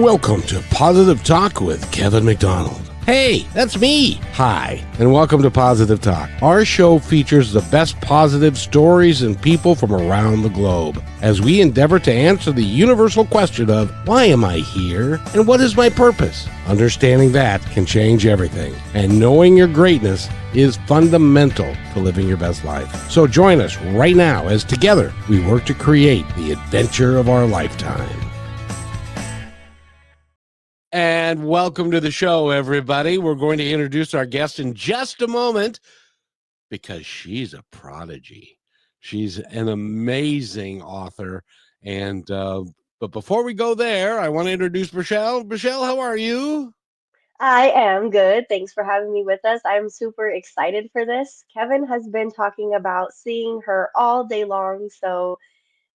Welcome to Positive Talk with Kevin McDonald. Hey, that's me. Hi, and welcome to Positive Talk. Our show features the best positive stories and people from around the globe as we endeavor to answer the universal question of why am I here and what is my purpose? Understanding that can change everything, and knowing your greatness is fundamental to living your best life. So join us right now as together we work to create the adventure of our lifetime. And welcome to the show, everybody. We're going to introduce our guest in just a moment because she's a prodigy. She's an amazing author. And but before we go there, I want to introduce Michelle. Michelle, how are you? I am good. Thanks for having me with us. I'm super excited for this. Kevin has been talking about seeing her all day long, so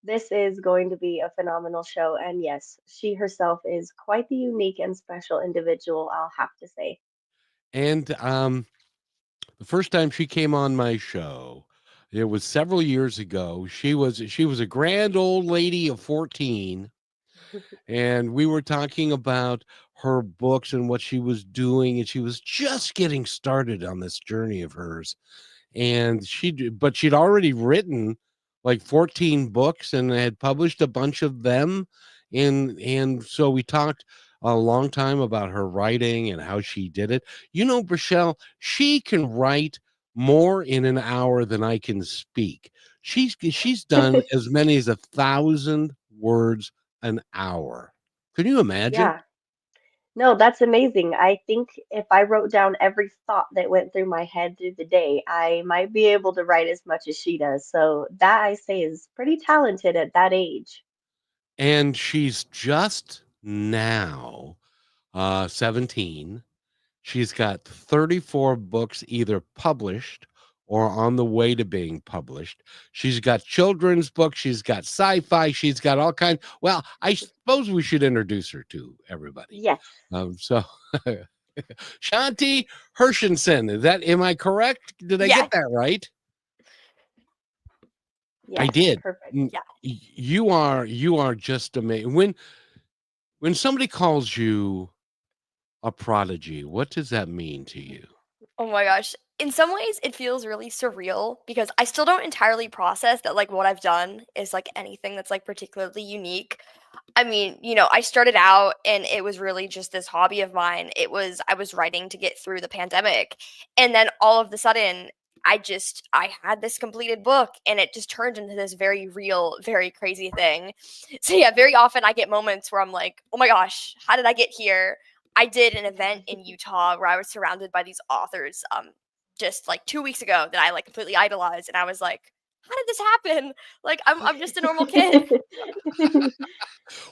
this is going to be a phenomenal show. And yes, she herself is quite the unique and special individual, I'll have to say. And the first time she came on my show, it was several years ago. She was a grand old lady of 14. And we were talking about her books and what she was doing, and she was just getting started on this journey of hers. And but she'd already written like 14 books and had published a bunch of them. And so we talked a long time about her writing and how she did it. You know, Michelle, she can write more in an hour than I can speak. She's done as many as 1,000 words an hour. Can you imagine? Yeah, no, that's amazing. I think if I wrote down every thought that went through my head through the day, I might be able to write as much as she does. So that I say is pretty talented at that age. And she's just now 17. She's got 34 books either published or on the way to being published. She's got children's books, she's got sci-fi, she's got all kinds. Well, I suppose we should introduce her to everybody. Yes, So Shanti Hershenson, am I correct? Did I get Yes, that right? I yes, did. perfect. yeah. You are just amazing. When somebody calls you a prodigy, what does that mean to you? Oh my gosh. In some ways, it feels really surreal because I still don't entirely process that like what I've done is like anything that's like particularly unique. I mean, I started out and it was really just this hobby of mine. I was writing to get through the pandemic. And then all of the sudden, I had this completed book and it just turned into this very real, very crazy thing. So yeah, very often I get moments where I'm like, "Oh my gosh, how did I get here?" I did an event in Utah where I was surrounded by these authors just like 2 weeks ago that I like completely idolized and I was like, "How did this happen? Like I'm just a normal kid."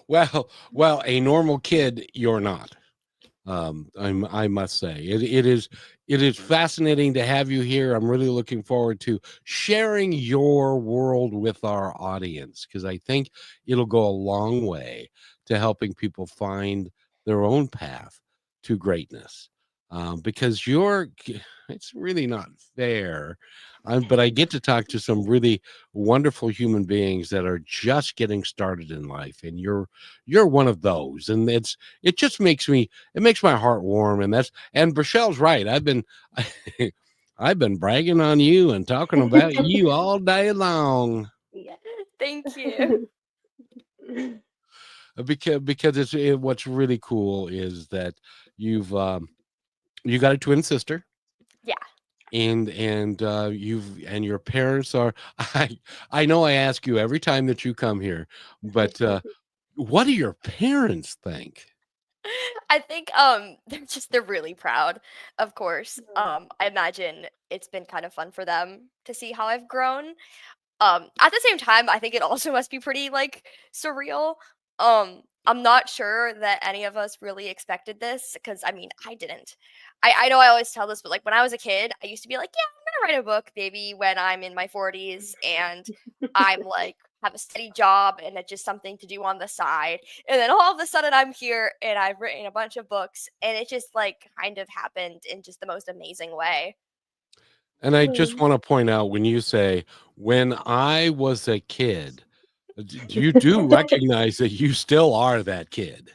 Well, a normal kid, you're not. I must say it is fascinating to have you here. I'm really looking forward to sharing your world with our audience because I think it'll go a long way to helping people find their own path to greatness. Because it's really not fair. But I get to talk to some really wonderful human beings that are just getting started in life, and you're one of those. And it makes my heart warm. And Rochelle's right. I've been bragging on you and talking about you all day long Yes. Thank you. because what's really cool is that you got a twin sister Yeah. and your parents are I know I ask you every time that you come here, but what do your parents think? I think they're really proud, of course. I imagine it's been kind of fun for them to see how I've grown. At the same time, I think it also must be pretty like surreal. I'm not sure that any of us really expected this because I mean, I didn't. I know I always tell this, but like when I was a kid, I used to be like, yeah, I'm gonna write a book maybe when I'm in my 40s and I'm like have a steady job and it's just something to do on the side. And then all of a sudden I'm here and I've written a bunch of books and it just like kind of happened in just the most amazing way. And I just Mm. want to point out when you say when I was a kid, you do recognize that you still are that kid.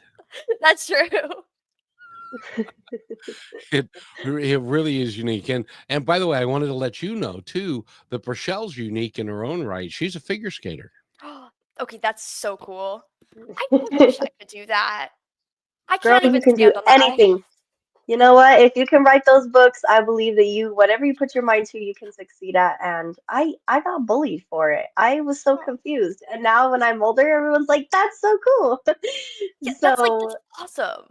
That's true. It really is unique. And by the way, I wanted to let you know too that Purcell's unique in her own right. She's a figure skater. Okay, that's so cool. I wish I could do that. I Girl, can't you even can do stand on the ice. anything. You know what? If you can write those books, I believe that whatever you put your mind to, you can succeed at. And I got bullied for it. I was so Oh, confused. And now when I'm older, everyone's like, that's so cool. yeah, that's So awesome.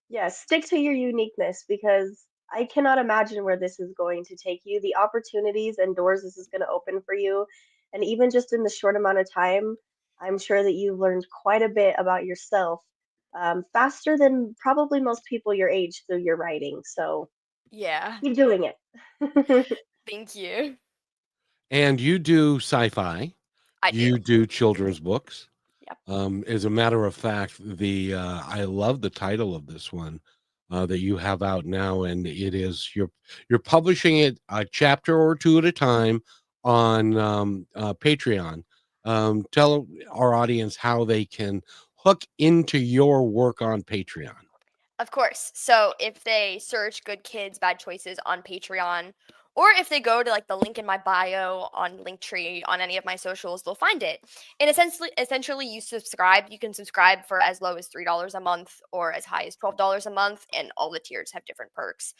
yeah, stick to your uniqueness because I cannot imagine where this is going to take you, the opportunities and doors this is going to open for you. And even just in the short amount of time, I'm sure that you've learned quite a bit about yourself, faster than probably most people your age through your writing. So Yeah. keep doing it. Thank you. And you do sci-fi, I do. you do children's books. Yep. As a matter of fact, I love the title of this one that you have out now, and it is you're publishing it a chapter or two at a time on Patreon. Tell our audience how they can hook into your work on Patreon. Of course. So if they search Good Kids, Bad Choices on Patreon, or if they go to like the link in my bio on Linktree on any of my socials, they'll find it. And essentially you subscribe. You can subscribe for as low as $3 a month or as high as $12 a month, and all the tiers have different perks.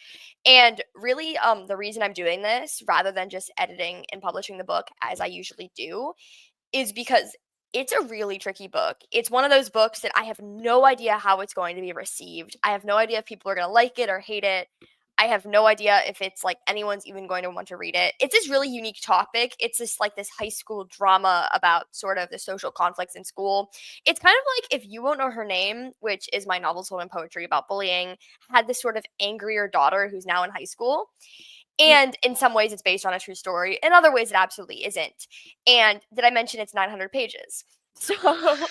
And really, the reason I'm doing this rather than just editing and publishing the book as I usually do is because it's a really tricky book. It's one of those books that I have no idea how it's going to be received. I have no idea if people are going to like it or hate it. I have no idea if it's like anyone's even going to want to read it. It's this really unique topic. It's this like this high school drama about sort of the social conflicts in school. It's kind of like If You Won't Know Her Name, which is my novel told in poetry about bullying, had this sort of angrier daughter who's now in high school. And in some ways, it's based on a true story. In other ways, it absolutely isn't. And did I mention it's 900 pages? So Oh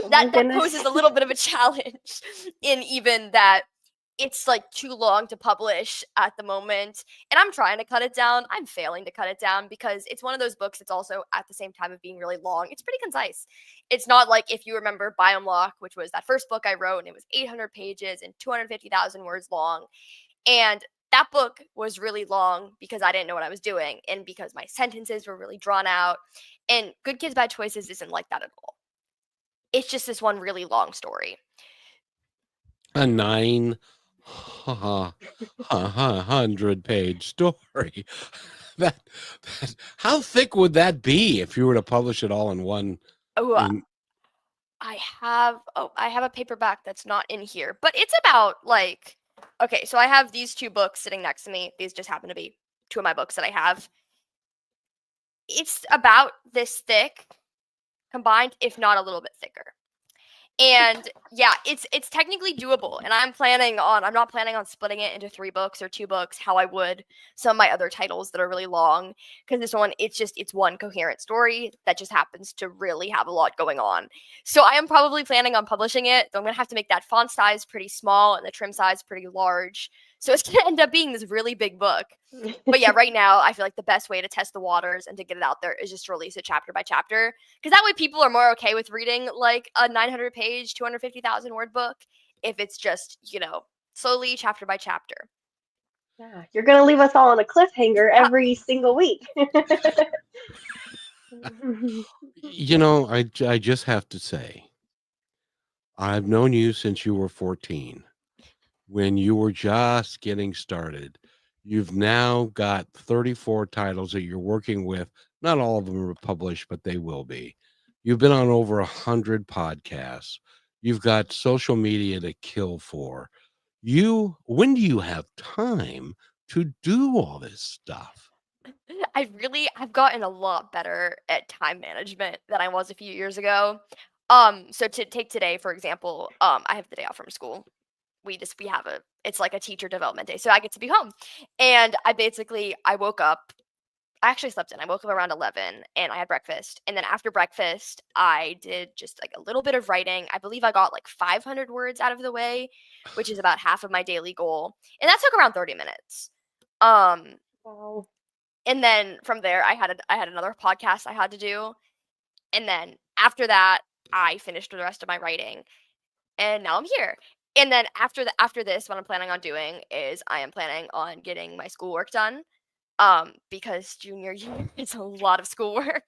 my that goodness. poses a little bit of a challenge in even that it's like too long to publish at the moment. And I'm trying to cut it down. I'm failing to cut it down because it's one of those books that's also at the same time of being really long. It's pretty concise. It's not like if you remember Biome Lock, which was that first book I wrote, and it was 800 pages and 250,000 words long. And that book was really long because I didn't know what I was doing and because my sentences were really drawn out. And Good Kids, Bad Choices isn't like that at all. It's just this one really long story. A 900-page story. That, how thick would that be if you were to publish it all in one? Oh, In I have a paperback that's not in here, but it's about like okay, so I have these two books sitting next to me. These just happen to be two of my books that I have. It's about this thick combined, if not a little bit thicker. And yeah, it's technically doable. And I'm not planning on splitting it into 3 books or 2 books how I would some of my other titles that are really long. Because this one, it's one coherent story that just happens to really have a lot going on. So I am probably planning on publishing it. Though I'm gonna have to make that font size pretty small and the trim size pretty large. So it's gonna end up being this really big book. But yeah, right now I feel like the best way to test the waters and to get it out there is just to release it chapter by chapter, because that way people are more okay with reading like a 900 page, 250,000 word book if it's just, slowly chapter by chapter. Yeah, you're gonna leave us all on a cliffhanger Yeah. every single week. I just have to say, I've known you since you were 14, when you were just getting started. You've now got 34 titles that you're working with. Not all of them are published, but they will be. You've been on over 100 podcasts. You've got social media to kill for. When do you have time to do all this stuff? I've gotten a lot better at time management than I was a few years ago. So to take today, for example, I have the day off from school. It's like a teacher development day. So I get to be home. And I woke up. I actually slept in. I woke up around 11 and I had breakfast. And then after breakfast, I did just like a little bit of writing. I believe I got like 500 words out of the way, which is about half of my daily goal. And that took around 30 minutes. Um, Wow. and then from there, I had another podcast I had to do. And then after that, I finished the rest of my writing. and now I'm here. And then after this, what I'm planning on doing is I am planning on getting my schoolwork done. Because junior year is a lot of schoolwork.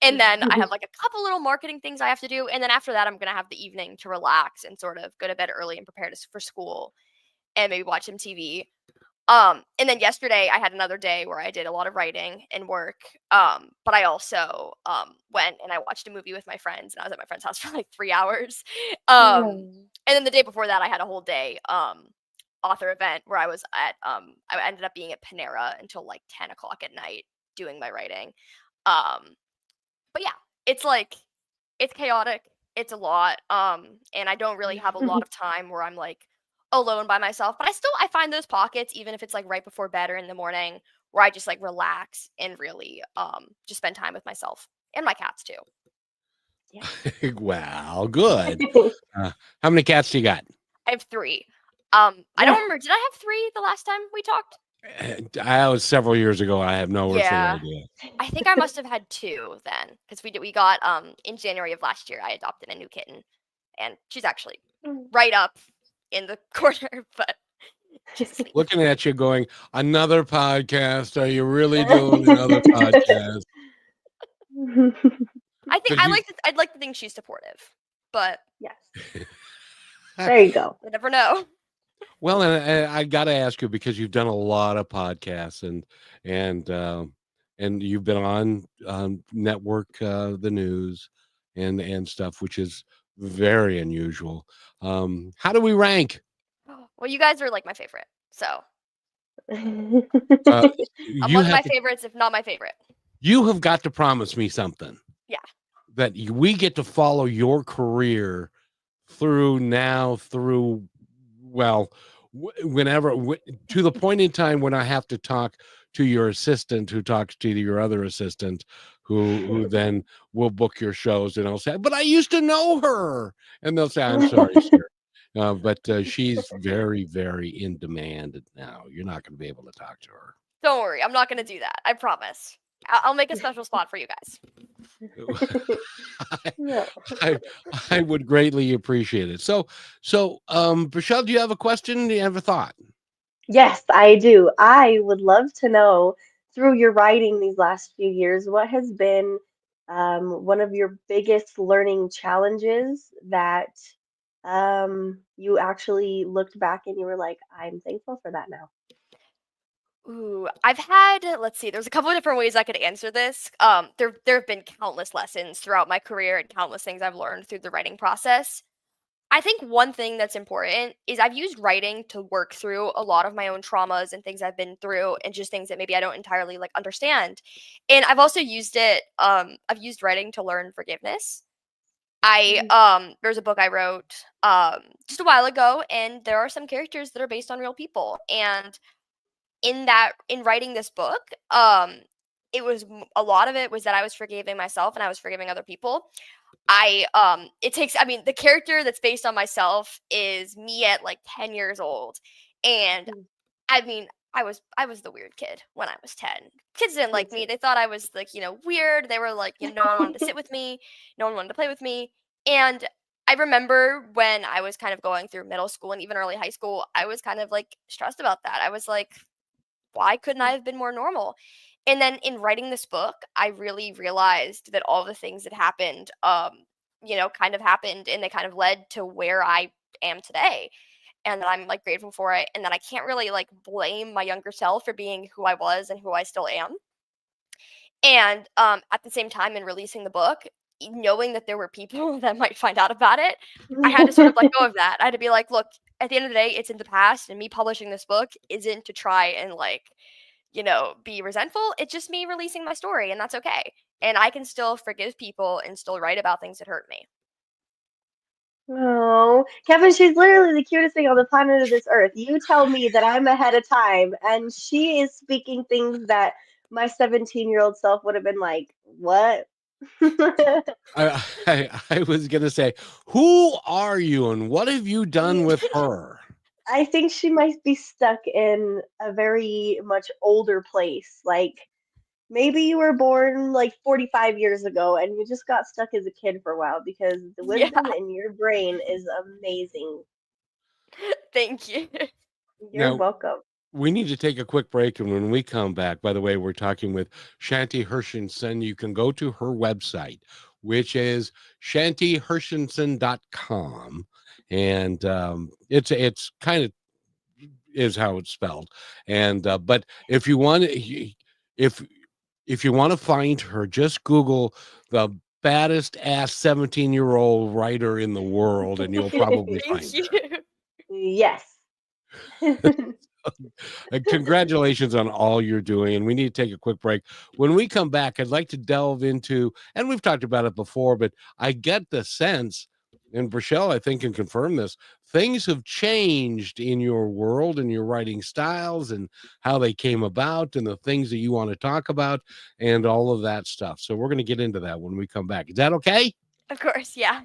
And then I have like a couple little marketing things I have to do. And then after that, I'm gonna have the evening to relax and sort of go to bed early and prepare for school and maybe watch some TV. And then yesterday I had another day where I did a lot of writing and work. But I also went and I watched a movie with my friends, and I was at my friend's house for like 3 hours. And then the day before that, I had a whole day author event where I was at. I ended up being at Panera until like 10 o'clock at night doing my writing. Um, but yeah, it's like it's chaotic. It's a lot. And I don't really have a lot of time where I'm like alone by myself. But I find those pockets, even if it's like right before bed or in the morning, where I just like relax and really just spend time with myself and my cats too. Wow, good. How many cats do you got? I have 3. I don't remember. Did I have 3 the last time we talked? I was several years ago. I have no earthly Yeah. idea. I think I must have had 2 then, because we got in January of last year I adopted a new kitten, and she's actually right up in the corner, but just Looking at you going, another podcast. Are you really doing another podcast? I think 'Cause you- I'd like to think she's supportive, but Yes. There you go. you never know. Well, and I got to ask you, because you've done a lot of podcasts and you've been on network, the news and stuff, which is very unusual. How do we rank? Well, you guys are like my favorite, so You among my have to, favorites, if not my favorite. you have got to promise me something. Yeah. That we get to follow your career through well, whenever to the point in time when I have to talk to your assistant, who talks to your other assistant, who then will book your shows, and I'll say, but I used to know her, and they'll say, I'm sorry, sir, but she's very, very in demand now. You're not going to be able to talk to her. Don't worry, I'm not going to do that. I promise. I'll make a special spot for you guys. I would greatly appreciate it. So, Michelle, do you have a question? Do you have a thought? Yes, I do. I would love to know, through your writing these last few years, what has been one of your biggest learning challenges that you actually looked back and you were like, I'm thankful for that now. Ooh, I've had, let's see, there's a couple of different ways I could answer this. There have been countless lessons throughout my career and countless things I've learned through the writing process. I think one thing that's important is I've used writing to work through a lot of my own traumas and things I've been through and just things that maybe I don't entirely like understand. And I've also used I've used writing to learn forgiveness. There's a book I wrote just a while ago, and there are some characters that are based on real people. And in writing this book, it was a lot of it was that I was forgiving myself and I was forgiving other people. The character that's based on myself is me at like 10 years old. And Mm. I mean, I was the weird kid when I was 10. Kids didn't like me. They thought I was like, weird. They were like, no one wanted to sit with me. No one wanted to play with me. And I remember when I was kind of going through middle school and even early high school, I was kind of like stressed about that. I was like, why couldn't I have been more normal? And then in writing this book, I really realized that all the things that happened, kind of happened, and they kind of led to where I am today. And that I'm like grateful for it. And that I can't really like blame my younger self for being who I was and who I still am. And at the same time, in releasing the book, knowing that there were people that might find out about it, I had to sort of let go of that. I had to be like, look, at the end of the day, it's in the past, and me publishing this book isn't to try and like, be resentful. It's just me releasing my story, and that's okay. And I can still forgive people and still write about things that hurt me. Oh, Kevin, she's literally the cutest thing on the planet of this earth. You tell me that I'm ahead of time, and she is speaking things that my 17-year-old self would have been like, what? I was gonna say, who are you and what have you done with her? I think she might be stuck in a very much older place. Like, Maybe you were born like 45 years ago and you just got stuck as a kid for a while because the Yeah, wisdom in your brain is amazing. thank you. You're Now, welcome. we need to take a quick break. And when we come back, by the way, we're talking with Shanti Hershenson. You can go to her website, which is shantihershenson.com. And it's kind of is how it's spelled. And but if you want if if you want to find her, just Google the baddest ass 17-year-old writer in the world, and you'll probably Thank find you. her. Yes. Congratulations on all you're doing. And we need to take a quick break. When we come back, I'd like to delve into, and we've talked about it before, but I get the sense, and Rochelle, I think, can confirm this, things have changed in your world and your writing styles and how they came about and the things that you want to talk about and all of that stuff. So we're going to get into that when we come back. Is that okay? Of course, yeah.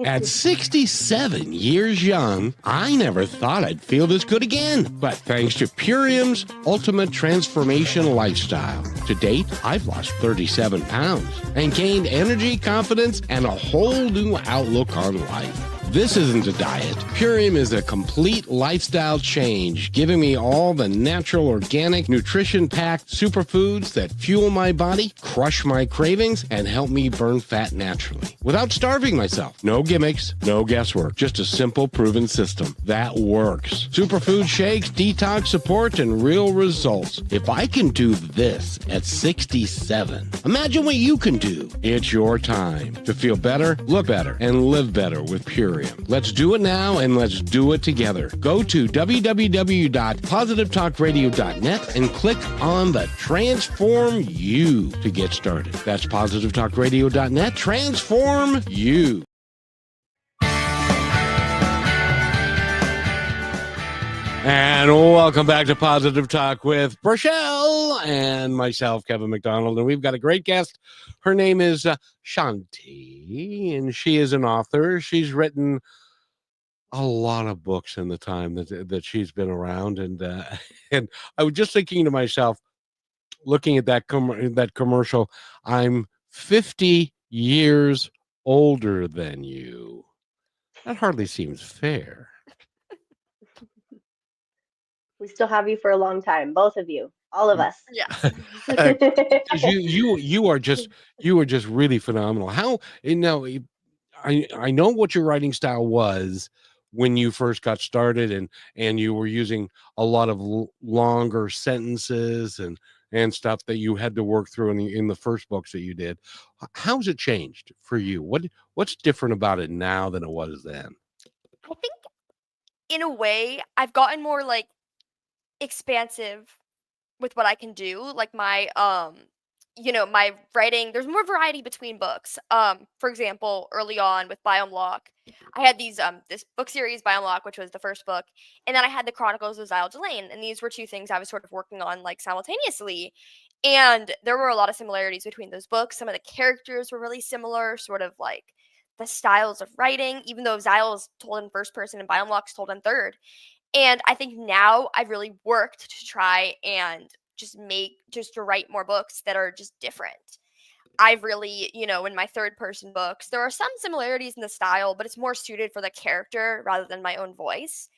At 67 years young, I never thought I'd feel this good again. But thanks to Purium's Ultimate Transformation Lifestyle, to date, I've lost 37 pounds and gained energy, confidence, and a whole new outlook on life. This isn't a diet. Purium is a complete lifestyle change, giving me all the natural, organic, nutrition-packed superfoods that fuel my body, crush my cravings, and help me burn fat naturally without starving myself. No gimmicks, no guesswork, just a simple, proven system that works. Superfood shakes, detox support, and real results. If I can do this at 67, imagine what you can do. It's your time to feel better, look better, and live better with Purium. Let's do it now, and let's do it together. Go to www.positivetalkradio.net and click on the Transform You to get started. That's positivetalkradio.net. Transform You. And welcome back to Positive Talk with Rochelle and myself, Kevin McDonald. And we've got a great guest. Her name is Shanti, and she is an author. She's written a lot of books in the time that she's been around. And and I was just thinking to myself, looking at that commercial, I'm 50 years older than you. That hardly seems fair. We still have you for a long time, both of you, all of us. Yeah. Because you are just really phenomenal. How I know what your writing style was when you first got started, and you were using a lot of longer sentences and stuff that you had to work through in the first books that you did. How's it changed for you? What's different about it now than it was then? I think in a way I've gotten more like expansive with what I can do. Like my my writing, there's more variety between books. For example, early on with Biome Lock, I had these this book series, Biome Lock, which was the first book, and then I had the Chronicles of Xyle Delane, and these were two things I was sort of working on like simultaneously. And there were a lot of similarities between those books. Some of the characters were really similar, sort of like the styles of writing, even though Xyle is told in first person and Biome Lock's told in third. And I think now I've really worked to try and just to write more books that are just different. I've really, in my third person books, there are some similarities in the style, but it's more suited for the character rather than my own voice.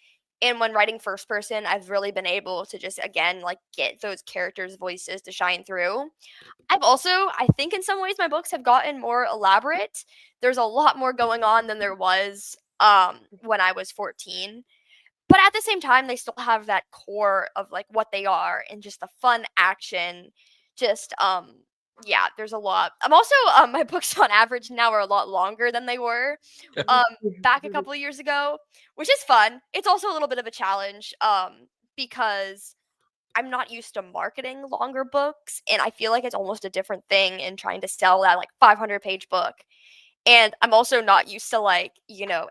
And when writing first person, I've really been able to just, again, like get those characters' voices to shine through. I've also, I think in some ways, my books have gotten more elaborate. There's a lot more going on than there was when I was 14. But at the same time, they still have that core of like what they are and just the fun action. Just yeah, there's a lot. I'm also my books on average now are a lot longer than they were back a couple of years ago, which is fun. It's also a little bit of a challenge because I'm not used to marketing longer books, and I feel like it's almost a different thing in trying to sell that like 500-page book. And I'm also not used to like,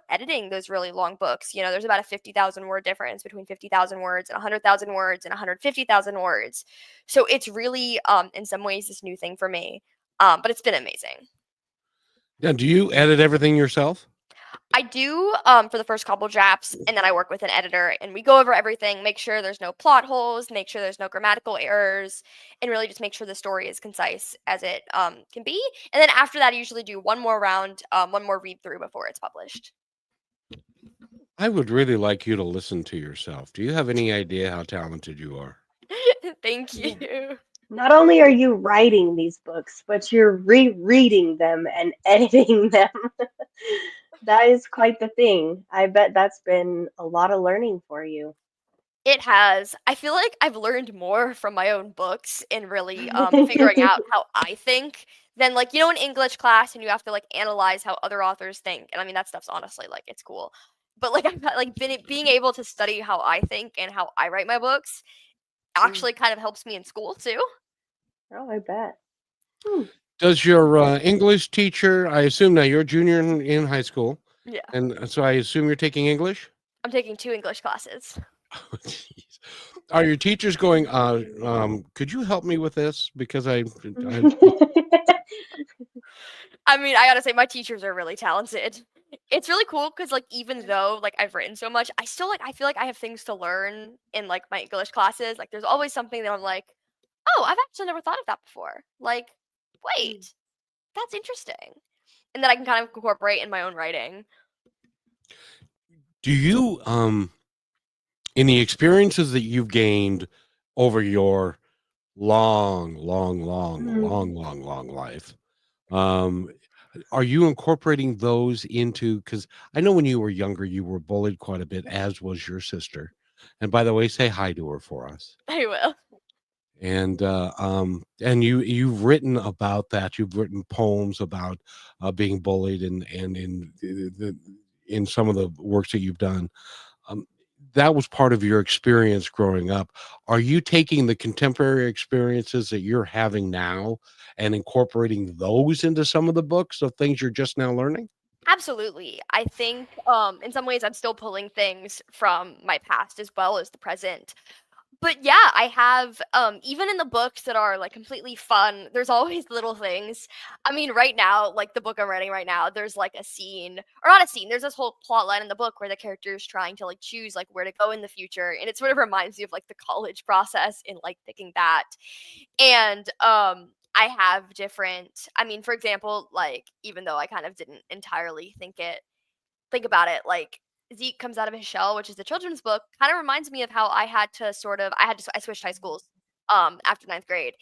editing those really long books. There's about a 50,000 word difference between 50,000 words and 100,000 words and 150,000 words. So it's really, in some ways, this new thing for me. But it's been amazing. Now, do you edit everything yourself? I do for the first couple drafts, and then I work with an editor, and we go over everything, make sure there's no plot holes, make sure there's no grammatical errors, and really just make sure the story is concise as it can be. And then after that, I usually do one more round, one more read through before it's published. I would really like you to listen to yourself. Do you have any idea how talented you are? Thank Yeah. you. Not only are you writing these books, but you're rereading them and editing them. That is quite the thing. I bet that's been a lot of learning for you. It has. I feel like I've learned more from my own books and really figuring out how I think than like in English class and you have to like analyze how other authors think. And I mean that stuff's honestly like it's cool. But like I've like being able to study how I think and how I write my books Mm. actually kind of helps me in school too. Oh, I bet. Hmm. Does your English teacher, I assume now you're a junior in high school, Yeah. and so I assume you're taking English? I'm taking 2 English classes. Oh, jeez. Are your teachers going, could you help me with this? Because I I mean, I gotta say my teachers are really talented. It's really cool because like even though like I've written so much, I still like I feel like I have things to learn in like my English classes. Like there's always something that I'm like, oh, I've actually never thought of that before. Like, Mm. wait, that's interesting. And then I can kind of incorporate in my own writing. do you in the experiences that you've gained over your long, long, long, long, Mm. long, long life, um, are you incorporating those into? Because I know when you were younger, you were bullied quite a bit, as was your sister. And by the way, say hi to her for us. I will. And you've written about that. You've written poems about being bullied, and in some of the works that you've done. Um, that was part of your experience growing up. Are you taking the contemporary experiences that you're having now and incorporating those into some of the books of things you're just now learning? Absolutely. I think in some ways I'm still pulling things from my past as well as the present. But yeah, I have even in the books that are like completely fun, there's always little things. I mean, right now, like the book I'm writing right now, there's like a scene or not a scene, there's this whole plot line in the book where the character is trying to like choose like where to go in the future. And it sort of reminds me of like the college process in like picking that. And I have different I mean, for example, like even though I kind of didn't entirely think about it, like Zeke comes out of his shell, which is the children's book, kind of reminds me of how I had to I switched high schools after ninth grade,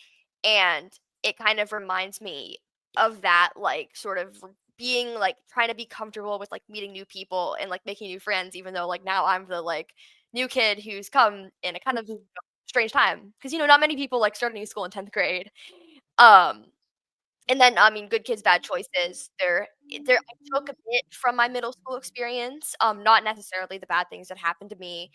and it kind of reminds me of that, like sort of being like trying to be comfortable with like meeting new people and like making new friends, even though like now I'm the like new kid who's come in a kind of Mhm. strange time because not many people like start a new school in 10th grade. Um, and then, I mean, Good Kids, Bad Choices, I took a bit from my middle school experience, not necessarily the bad things that happened to me,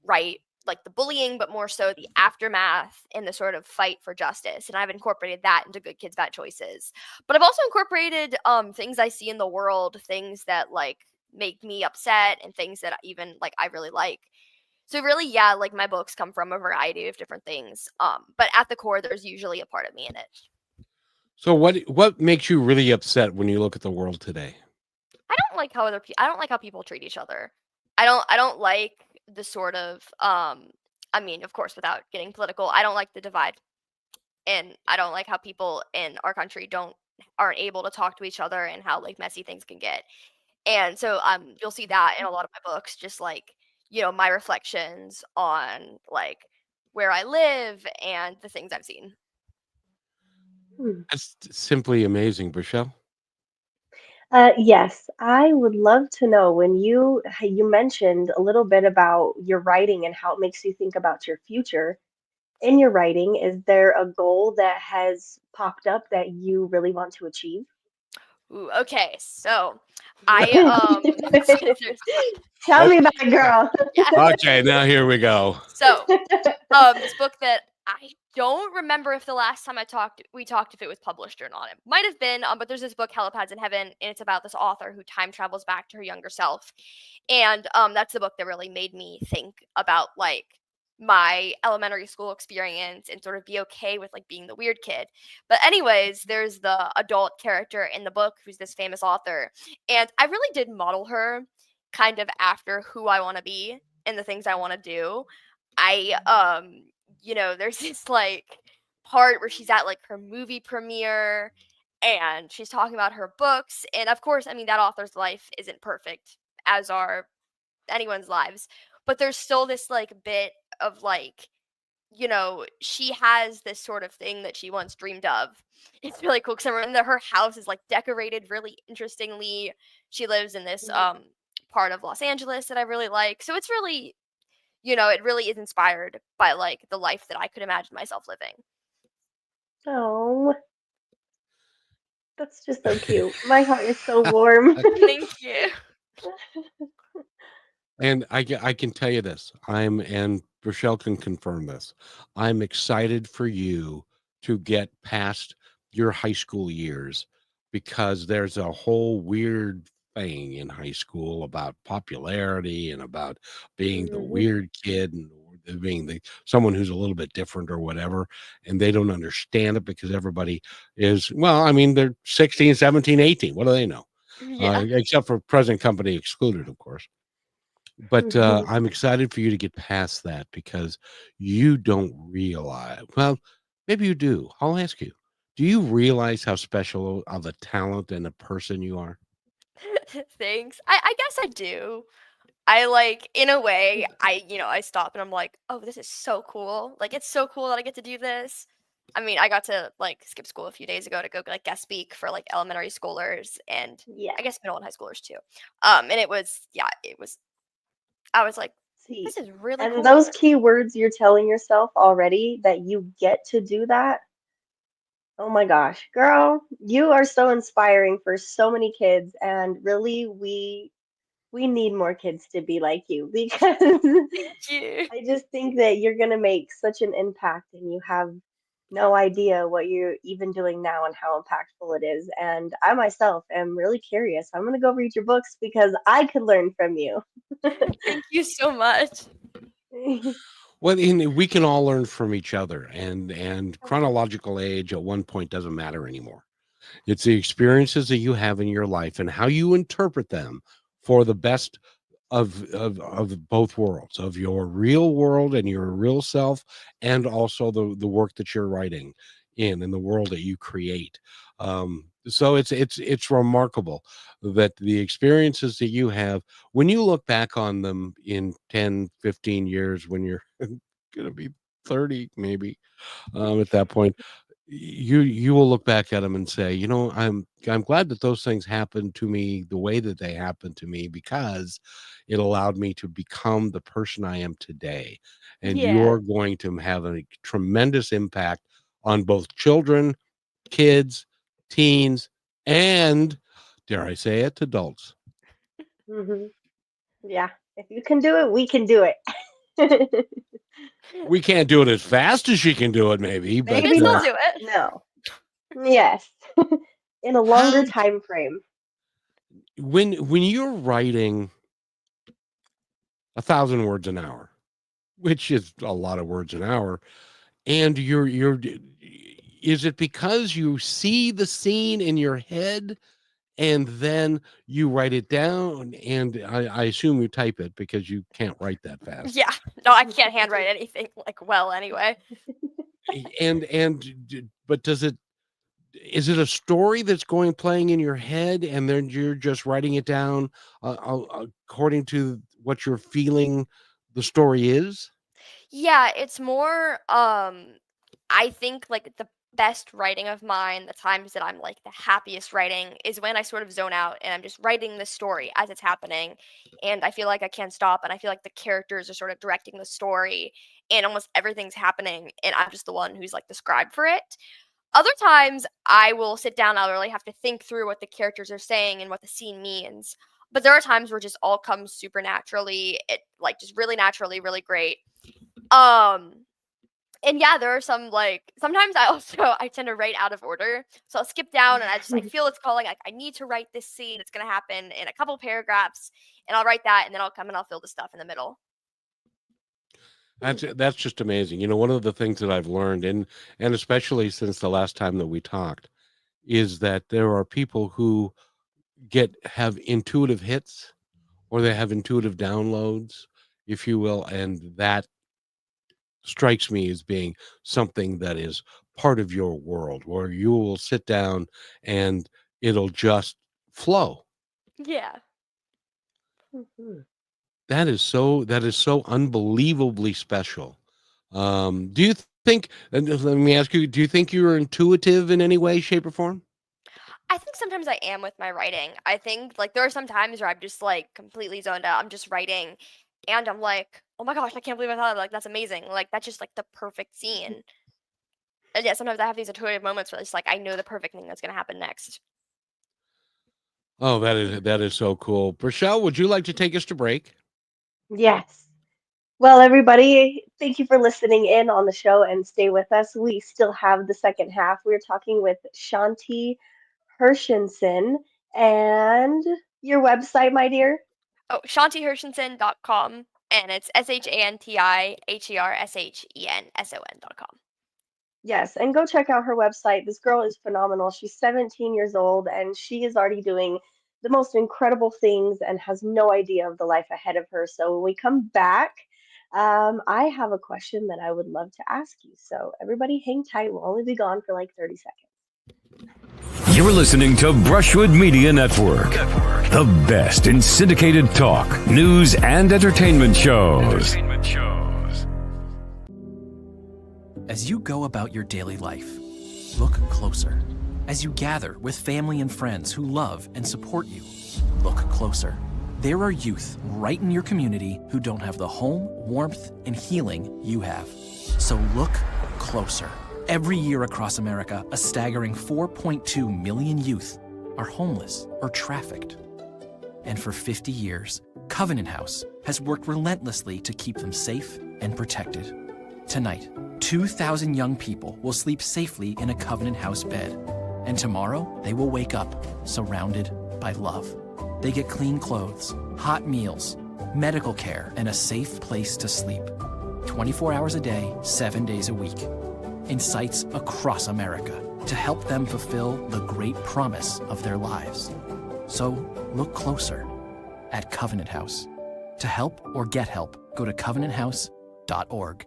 right, like the bullying, but more so the aftermath and the sort of fight for justice, and I've incorporated that into Good Kids, Bad Choices. But I've also incorporated, things I see in the world, things that, like, make me upset and things that even, like, I really like. So really, yeah, like, my books come from a variety of different things, but at the core, there's usually a part of me in it. So what makes you really upset when you look at the world today? I don't like how people treat each other. I don't like the sort of I mean, of course, without getting political, I don't like the divide. And I don't like how people in our country don't aren't able to talk to each other and how like messy things can get. And so you'll see that in a lot of my books, just like, my reflections on like where I live and the things I've seen. Hmm. That's simply amazing, Michelle. Yes, I would love to know when you mentioned a little bit about your writing and how it makes you think about your future. In your writing, is there a goal that has popped up that you really want to achieve? Ooh, okay. So I there's Tell Oh, me about it, girl. yeah. okay, now here we go. So this book that I don't remember if the last time we talked if it was published or not. It might have been, but there's this book, Helipads in Heaven, and it's about this author who time travels back to her younger self. And that's the book that really made me think about like my elementary school experience and sort of be okay with like being the weird kid. But anyways, there's the adult character in the book who's this famous author, and I really did model her kind of after who I want to be and the things I want to do. I there's this like part where she's at like her movie premiere and she's talking about her books, and of course, I mean, that author's life isn't perfect, as are anyone's lives, but there's still this like bit of like, she has this sort of thing that she once dreamed of. It's really cool because I remember her house is like decorated really interestingly. She lives in this part of Los Angeles that I really like. So it's really, it really is inspired by like the life that I could imagine myself living. Oh, that's just so cute. My heart is so warm. Thank you. And I can tell you this, and Rochelle can confirm this. I'm excited for you to get past your high school years because there's a whole weird thing in high school about popularity and about being the Mhm. weird kid and being someone who's a little bit different or whatever, and they don't understand it because everybody is, well, I mean, they're 16, 17, 18. What do they know? Yeah. Except for present company excluded, of course. But, I'm excited for you to get past that because you don't realize, well, maybe you do. I'll ask you. Do you realize how special of a talent and a person you are? Thanks. I guess I do. I like, in a way, I stop and I'm like, oh, this is so cool. Like, it's so cool that I get to do this. I mean, I got to like skip school a few days ago to go like guest speak for like elementary schoolers and Yeah. I guess middle and high schoolers too. And it was, yeah, I was like, See, this is really and those cool. key words you're telling yourself already that you get to do that. Oh my gosh, girl, you are so inspiring for so many kids, and really, we need more kids to be like you because Thank you. I just think that you're gonna make such an impact, and you have no idea what you're even doing now and how impactful it is. And I myself am really curious. I'm gonna go read your books because I could learn from you. Thank you so much. Well, and we can all learn from each other, and chronological age at one point doesn't matter anymore. It's the experiences that you have in your life and how you interpret them for the best of both worlds, of your real world and your real self, and also the work that you're writing in and the world that you create. So it's remarkable that the experiences that you have, when you look back on them in 10, 15 years, when you're gonna be 30 maybe, at that point, you will look back at them and say, I'm glad that those things happened to me the way that they happened to me because it allowed me to become the person I am today. And Yeah. you're going to have a tremendous impact on both children, kids, teens, and, dare I say it, adults. hmm Yeah. If you can do it, we can do it. We can't do it as fast as she can do it, maybe, You but can Maybe still not. do it. No. Yes. In a longer how time frame. when you're writing 1,000 words an hour, which is a lot of words an hour, and is it because you see the scene in your head and then you write it down, and I assume you type it because you can't write that fast. Yeah. No, I can't handwrite anything like well anyway. But is it a story that's going playing in your head and then you're just writing it down according to what you're feeling the story is? Yeah, it's more I think like the best writing of mine, the times that I'm like the happiest writing is when I sort of zone out and I'm just writing the story as it's happening and I feel like I can't stop and I feel like the characters are sort of directing the story and almost everything's happening and I'm just the one who's like the scribe for it. Other times I will sit down, I'll really have to think through what the characters are saying and what the scene means. But there are times where it just all comes super naturally, it like just really naturally, really great. Um, and yeah, there are some like sometimes I also I tend to write out of order. So I'll skip down and I feel it's calling like I need to write this scene. It's gonna happen in a couple paragraphs, and I'll write that, and then I'll come and I'll fill the stuff in the middle. That's just amazing. You know, one of the things that I've learned, and especially since the last time that we talked, is that there are people who have intuitive hits, or they have intuitive downloads, if you will, and that strikes me as being something that is part of your world, where you will sit down and it'll just flow. Yeah. Mhm. That is so unbelievably special. Do you think, and let me ask you, do you think you're intuitive in any way, shape, or form? I think sometimes I am with my writing. I think like there are some times where I'm just like completely zoned out. I'm just writing and I'm like, "Oh my gosh, I can't believe I thought of like that's amazing." Like that's just like the perfect scene. And yeah, sometimes I have these intuitive moments where it's like I know the perfect thing that's going to happen next. Oh, that is so cool. Rochelle, would you like to take us to break? Yes. Well, everybody, thank you for listening in on the show and stay with us. We still have the second half. We're talking with Shanti Hershenson and your website, my dear. Oh, shantihershenson.com and it's ShantiHershenson.com. Yes, and go check out her website. This girl is phenomenal. She's 17 years old and she is already doing the most incredible things and has no idea of the life ahead of her. So when we come back, I have a question that I would love to ask you. So everybody hang tight. We'll only be gone for like 30 seconds. You're listening to Brushwood Media Network, the best in syndicated talk, news, and entertainment shows. As you go about your daily life, look closer. As you gather with family and friends who love and support you, look closer. There are youth right in your community who don't have the home, warmth, and healing you have. So look closer. Every year across America, a staggering 4.2 million youth are homeless or trafficked. And for 50 years, Covenant House has worked relentlessly to keep them safe and protected. Tonight, 2,000 young people will sleep safely in a Covenant House bed. And tomorrow, they will wake up surrounded by love. They get clean clothes, hot meals, medical care, and a safe place to sleep. 24 hours a day, 7 days a week. In sites across America to help them fulfill the great promise of their lives. So look closer at Covenant House. To help or get help, go to covenanthouse.org.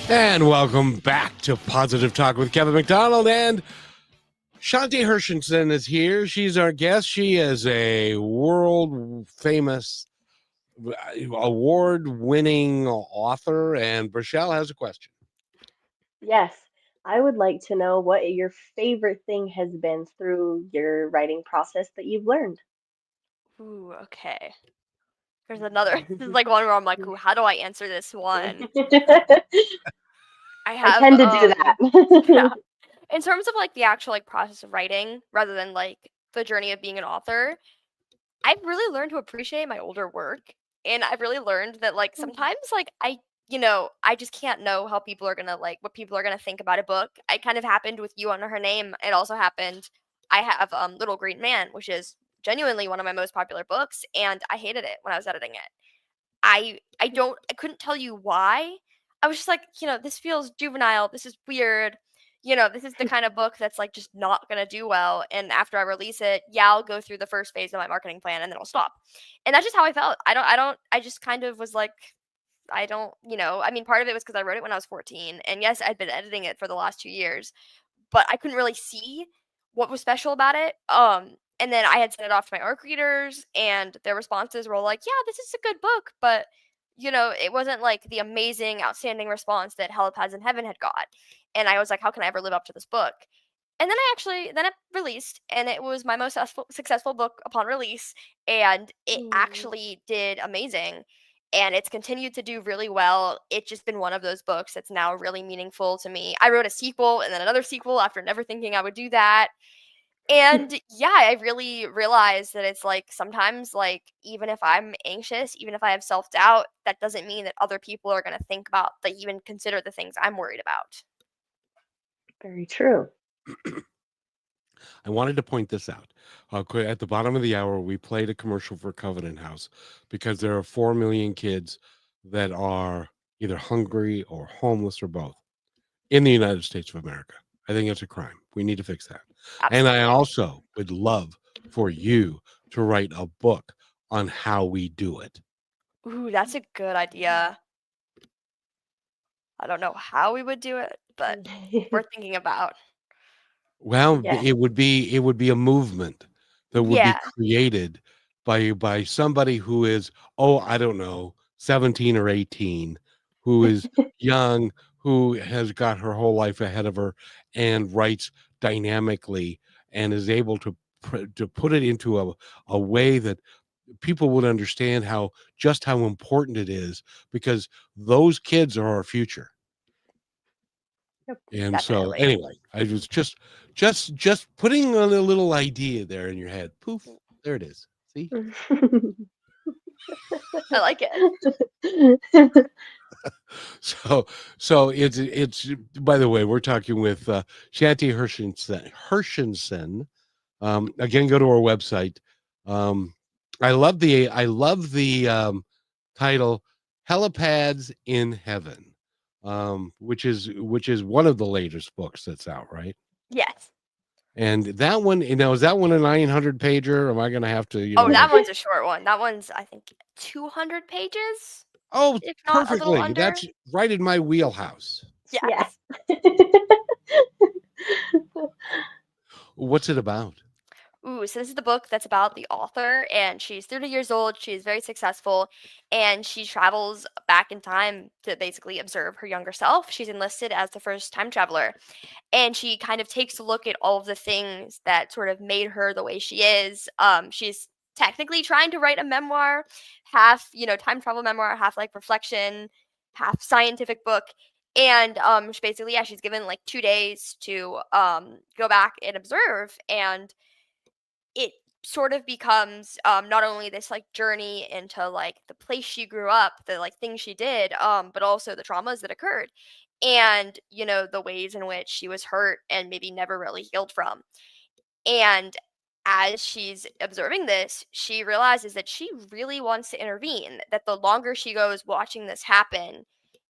And welcome back to Positive Talk with Kevin McDonald. And Shanti Hershenson is here. She's our guest. She is a world famous, award winning author. And Rochelle has a question. Yes, I would like to know what your favorite thing has been through your writing process that you've learned. Ooh, okay. There's another. This is like one where I'm like, ooh, how do I answer this one? I I have tend to do yeah. that. In terms of like the actual like process of writing rather than like the journey of being an author, I've really learned to appreciate my older work. And I've really learned that like sometimes like I just can't know how people are gonna like what people are gonna think about a book. It kind of happened with You Under Her Name. It also happened I have Little Green Man, which is genuinely one of my most popular books, and I hated it when I was editing it. I couldn't tell you why. I was just like, this feels juvenile. This is weird. This is the kind of book that's like just not gonna do well. And after I release it, yeah, I'll go through the first phase of my marketing plan and then I'll stop. And that's just how I felt. I just kind of was like, I don't, I mean, part of it was because I wrote it when I was 14. And yes, I'd been editing it for the last 2 years, but I couldn't really see what was special about it. And then I had sent it off to my ARC readers, and their responses were like, "Yeah, this is a good book," but it wasn't like the amazing, outstanding response that Hell Has in Heaven had got. And I was like, "How can I ever live up to this book?" And then it released, and it was my most successful book upon release, and it Mm. actually did amazing. And it's continued to do really well. It's just been one of those books that's now really meaningful to me. I wrote a sequel and then another sequel after never thinking I would do that. And yeah, I really realized that it's like sometimes, like, even if I'm anxious, even if I have self doubt, that doesn't mean that other people are going to think about, like, even consider the things I'm worried about. Very true. I wanted to point this out. At the bottom of the hour, we played a commercial for Covenant House because there are 4 million kids that are either hungry or homeless or both in the United States of America. I think it's a crime. We need to fix that. And I Absolutely. also would love for you to write a book on how we do it. Ooh, that's a good idea. I don't know how we would do it, but worth thinking about. Well, Yes. it would be a movement that would be Yeah. created by somebody who is, oh, I don't know, 17 or 18, who is young, who has got her whole life ahead of her and writes dynamically and is able to put it into a way that people would understand just how important it is, because those kids are our future. Yep. And so Definitely. anyway, I was just putting on a little idea there in your head. Poof, there it is. See? I like it. So it's by the way, we're talking with Shanti Hershenson. Again, go to our website. I love the title Helipads in Heaven. Which is one of the latest books that's out, right? Yes. And that one, is that one a 900 pager? Or am I going to have to, Oh, that one's a short one. That one's, I think, 200 pages, Oh, if not a little perfectly. under. That's right in my wheelhouse. Yes. What's it about? Ooh, so this is the book that's about the author, and she's 30 years old. She's very successful, and she travels back in time to basically observe her younger self. She's enlisted as the first time traveler, and she kind of takes a look at all of the things that sort of made her the way she is. She's technically trying to write a memoir, half, time travel memoir, half like reflection, half scientific book. And she basically, yeah, she's given like 2 days to go back and observe, and it sort of becomes not only this like journey into like the place she grew up, the like things she did, but also the traumas that occurred, and the ways in which she was hurt and maybe never really healed from. And as she's observing this, she realizes that she really wants to intervene, that the longer she goes watching this happen,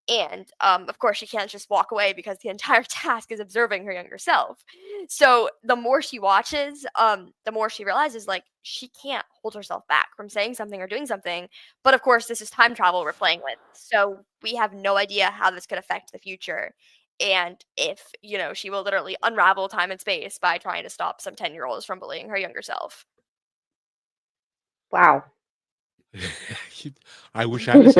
and of course, she can't just walk away because the entire task is observing her younger self. So the more she watches, the more she realizes like she can't hold herself back from saying something or doing something. But of course, this is time travel we're playing with. So we have no idea how this could affect the future. And if, she will literally unravel time and space by trying to stop some 10-year-olds from bullying her younger self. Wow. I wish I was.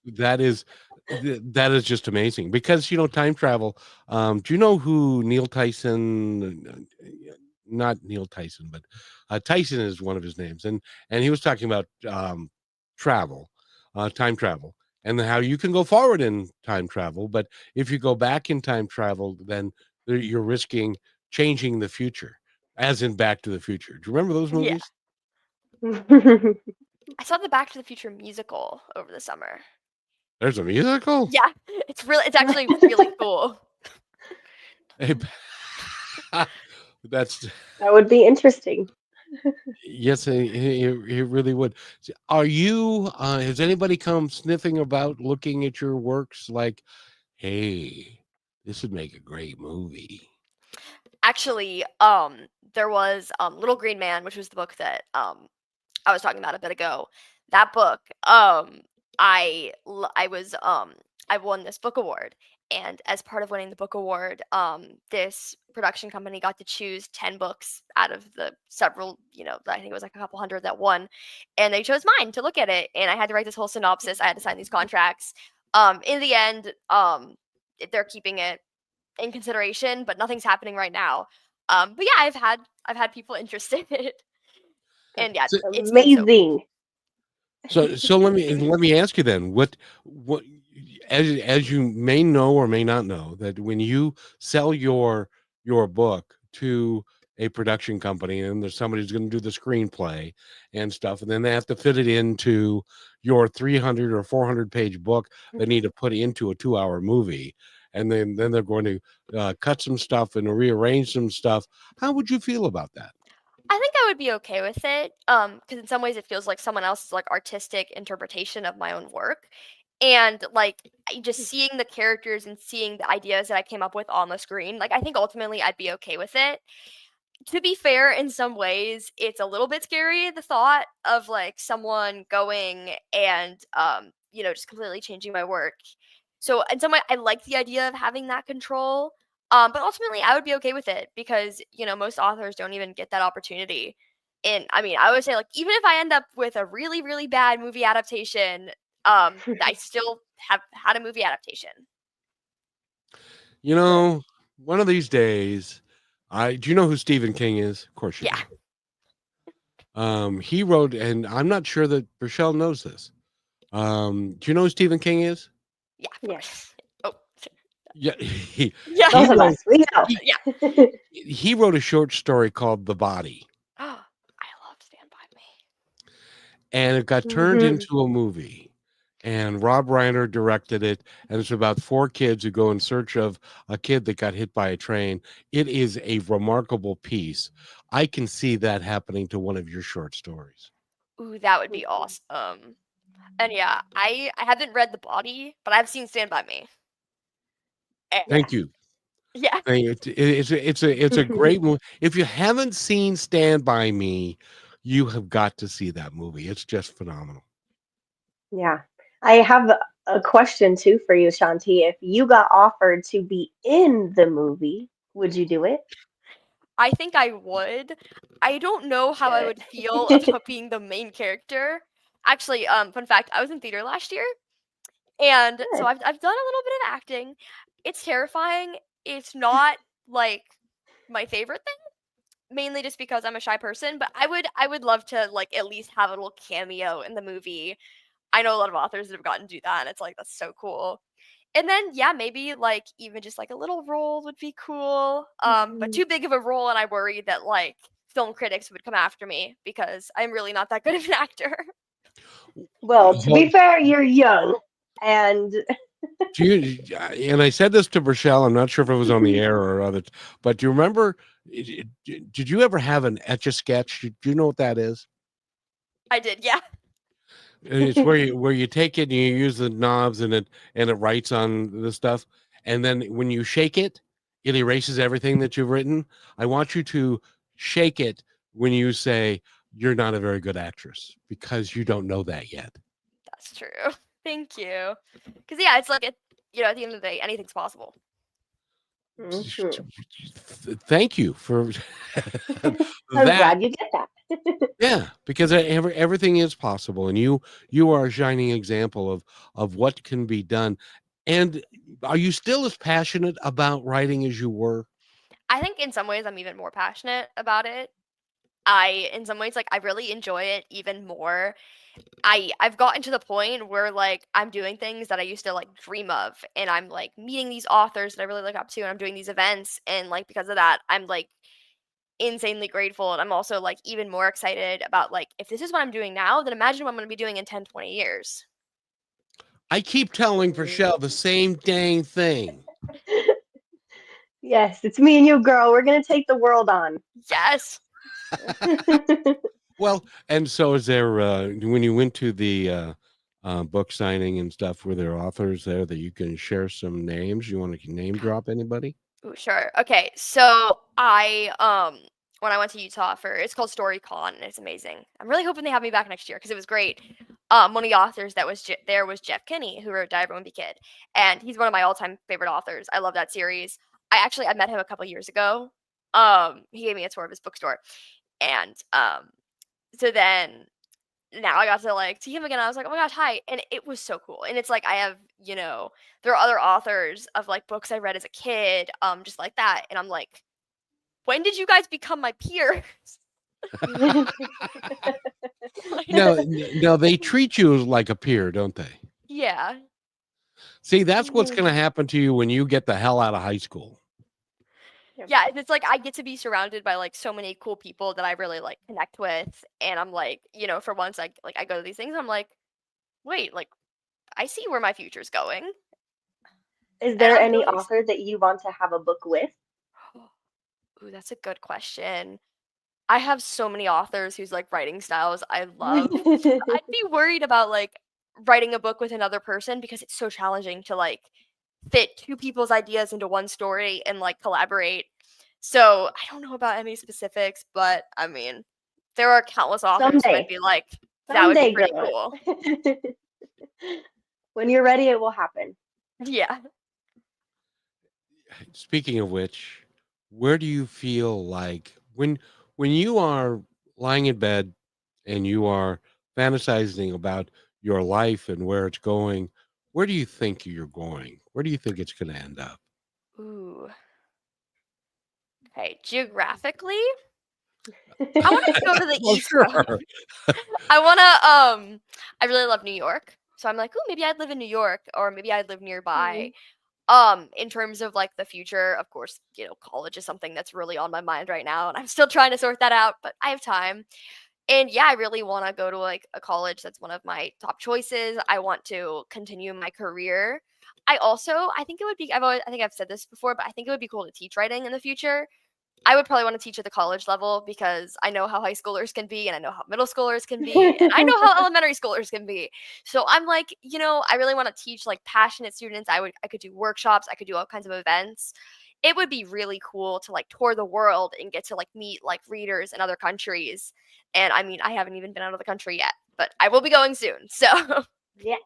That is just amazing, because time travel. Do you know who Neil Tyson? Not Neil Tyson, but Tyson is one of his names, and he was talking about travel, time travel, and how you can go forward in time travel, but if you go back in time travel, then you're risking changing the future, as in Back to the Future. Do you remember those Yeah. movies? I saw the Back to the Future musical over the summer. There's a musical? Yeah, it's actually really cool. Hey, that's That would be interesting. yes, he really would. Are you? Has anybody come sniffing about looking at your works like, hey, this would make a great movie? Actually, there was Little Green Man, which was the book that I was talking about a bit ago. That book, I won this book award, and as part of winning the book award, this production company got to choose 10 books out of the several, I think it was like a couple hundred that won, and they chose mine to look at it, and I had to write this whole synopsis. I had to sign these contracts. In the end, they're keeping it in consideration, but nothing's happening right now. But yeah, I've had people interested. And yeah, So, it's been so cool. Amazing. so let me ask you then, what as you may know or may not know, that when you sell your book to a production company, and there's somebody who's going to do the screenplay and stuff, and then they have to fit it into your 300 or 400 page book they need to put into a 2-hour movie, and then they're going to cut some stuff and rearrange some stuff. How would you feel about that? I think I would be okay with it, because in some ways it feels like someone else's like artistic interpretation of my own work, and like just seeing the characters and seeing the ideas that I came up with on the screen. Like I think ultimately I'd be okay with it. To be fair, in some ways, it's a little bit scary, the thought of, like, someone going and, just completely changing my work. So, in some way, I like the idea of having that control, but ultimately, I would be okay with it because, most authors don't even get that opportunity. And, I mean, I would say, like, even if I end up with a really, really bad movie adaptation, I still have had a movie adaptation. You know, one of these days, do you know who Stephen King is? Of course you Yeah. do. He wrote, and I'm not sure that Rochelle knows this. Do you know who Stephen King is? Yeah, of Yes. course. Oh, Yeah, yeah. Those of wrote, us, we know. Yeah. he wrote a short story called The Body, I love Stand By Me. and it got turned into a movie. And Rob Reiner directed it, and it's about 4 kids who go in search of a kid that got hit by a train. It is a remarkable piece. I can see that happening to one of your short stories. Ooh, that would be awesome. And yeah, I haven't read The Body, but I've seen Stand By Me. And Thank you. yeah. It's a great movie. If you haven't seen Stand By Me, you have got to see that movie. It's just phenomenal. Yeah. I have a question too for you, Shanti. If you got offered to be in the movie, would you do it? I think I would. I don't know how I Good. would feel about being the main character. Actually, fun fact, I was in theater last year, and so Good. I've done a little bit of acting. It's terrifying. It's not like my favorite thing, mainly just because I'm a shy person, but I would love to like at least have a little cameo in the movie. I know a lot of authors that have gotten to do that, and it's like that's so cool. And then yeah, maybe like even just like a little role would be cool. But too big of a role, and I worry that like film critics would come after me because I'm really not that good of an actor. Well, to Well, be fair, you're young, and and I said this to Rochelle. I'm not sure if it was on the air or other, but do you remember? Did you ever have an etch a sketch? Do you know what that is? I did, yeah. And it's where you take it and you use the knobs and it writes on the stuff, and then when you shake it, it erases everything that you've written. I want you to shake it when you say you're not a very good actress because you don't know that yet. That's true. Thank you. Because yeah, it's like at the end of the day, anything's possible. Mhm. Thank you for I'm that. glad you get that. Yeah, because everything is possible, and you are a shining example of what can be done. And are you still as passionate about writing as you were? I think in some ways I'm even more passionate about it. In some ways, like I really enjoy it even more. I've gotten to the point where like I'm doing things that I used to like dream of, and I'm like meeting these authors that I really look up to, and I'm doing these events, and like because of that, I'm like insanely grateful, and I'm also like even more excited about like if this is what I'm doing now, then imagine what I'm going to be doing in 10, 20 years. I keep telling Rochelle the same dang thing. Yes, it's me and you, girl. We're gonna take the world on. Yes. Well, and so is there when you went to the book signing and stuff, were there authors there that you can share some names? You want to name drop anybody? Ooh, sure. Okay, so when I went to Utah for it's called StoryCon and it's amazing. I'm really hoping they have me back next year because it was great. One of the authors that was there was Jeff Kinney, who wrote Die Everyone Be Kid, and he's one of my all-time favorite authors. I love that series. I met him a couple years ago. He gave me a tour of his bookstore, and so then now I got to like see him again. I was like, oh my gosh, hi. And it was so cool. And it's like I have, there are other authors of like books I read as a kid, just like that. And I'm like, when did you guys become my peers? No, they treat you like a peer, don't they? Yeah. See, that's what's going to happen to you when you get the hell out of high school. Yeah, it's like I get to be surrounded by like so many cool people that I really like connect with. And I'm like, for once I go to these things, I'm like, wait, like I see where my future's going. Is And there I'm any really author that you want to have a book with? Ooh, that's a good question. I have so many authors whose like writing styles I love. I'd be worried about like writing a book with another person because it's so challenging to like fit two people's ideas into one story and like collaborate. So I don't know about any specifics, but I mean, there are countless authors who I'd Someday. be like, that would be Someday, pretty girl. cool. When you're ready, it will happen. Yeah. Speaking of which, where do you feel like when you are lying in bed and you are fantasizing about your life and where it's going, where do you think you're going? Where do you think it's going to end up? Ooh. Okay. Geographically, I want to go to the Well, East Coast. sure. I really love New York. So I'm like, oh, maybe I'd live in New York or maybe I'd live nearby. Mhm. In terms of like the future, of course, college is something that's really on my mind right now and I'm still trying to sort that out, but I have time. And yeah, I really want to go to like a college that's one of my top choices. I want to continue my career. I think it would be I think I've said this before, but I think it would be cool to teach writing in the future. I would probably want to teach at the college level because I know how high schoolers can be and I know how middle schoolers can be and I know how elementary schoolers can be. So I'm like, I really want to teach like passionate students. I could do workshops, I could do all kinds of events. It would be really cool to like tour the world and get to like meet like readers in other countries. And I mean, I haven't even been out of the country yet, but I will be going soon. So Yes.